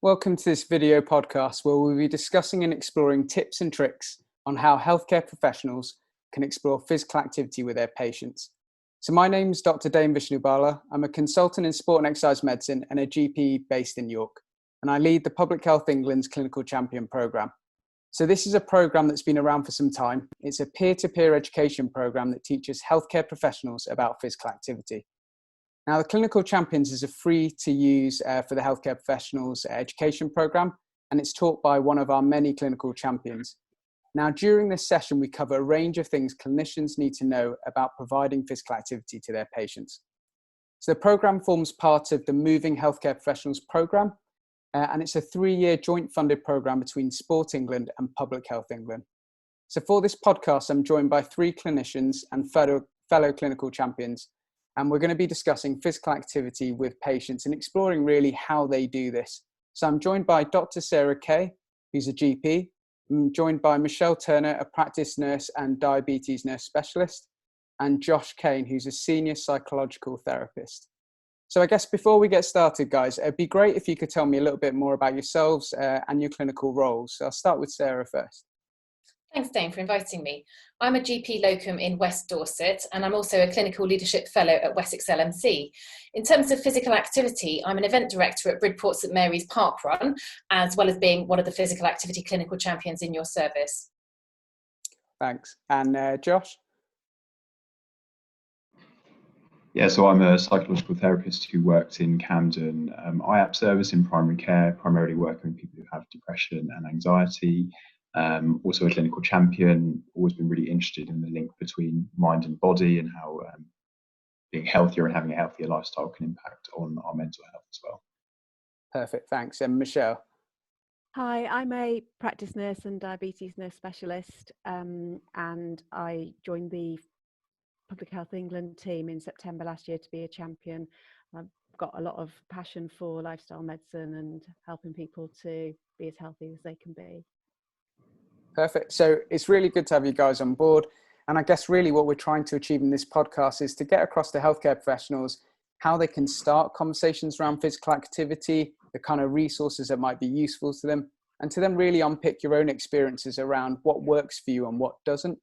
Welcome to this video podcast where we'll be discussing and exploring tips and tricks on how healthcare professionals can explore physical activity with their patients. So my name is Dr. Dame Vishnubala. I'm a consultant in sport and exercise medicine and a GP based in York, and I lead the Public Health England's Clinical Champion programme. So this is a programme that's been around for some time. It's a peer-to-peer education programme that teaches healthcare professionals about physical activity. Now, the Clinical Champions is a free-to-use for the healthcare professionals education programme, and it's taught by one of our many clinical champions. Now, during this session, we cover a range of things clinicians need to know about providing physical activity to their patients. So the programme forms part of the Moving Healthcare Professionals programme, and it's a 3-year joint funded programme between Sport England and Public Health England. So for this podcast, I'm joined by 3 clinicians and fellow clinical champions, and we're going to be discussing physical activity with patients and exploring really how they do this. So I'm joined by Dr. Sarah Kay, who's a GP. I'm joined by Michelle Turner, a practice nurse and diabetes nurse specialist, and Josh Kane, who's a senior psychological therapist. So I guess before we get started, guys, it'd be great if you could tell me a little bit more about yourselves and your clinical roles. So I'll start with Sarah first. Thanks, Dane, for inviting me. I'm a GP locum in West Dorset, and I'm also a clinical leadership fellow at Wessex LMC. In terms of physical activity, I'm an event director at Bridport St Mary's Park Run, as well as being one of the physical activity clinical champions in your service. Thanks. And Josh? Yeah, so I'm a psychological therapist who works in Camden IAP service in primary care, primarily working with people who have depression and anxiety. Also a clinical champion, always been really interested in the link between mind and body and how being healthier and having a healthier lifestyle can impact on our mental health as well. Perfect, thanks. And Michelle? Hi, I'm a practice nurse and diabetes nurse specialist, and I joined the Public Health England team in September last year to be a champion. I've got a lot of passion for lifestyle medicine and helping people to be as healthy as they can be. Perfect. So it's really good to have you guys on board. And I guess really what we're trying to achieve in this podcast is to get across to healthcare professionals how they can start conversations around physical activity, the kind of resources that might be useful to them, and to then really unpick your own experiences around what works for you and what doesn't.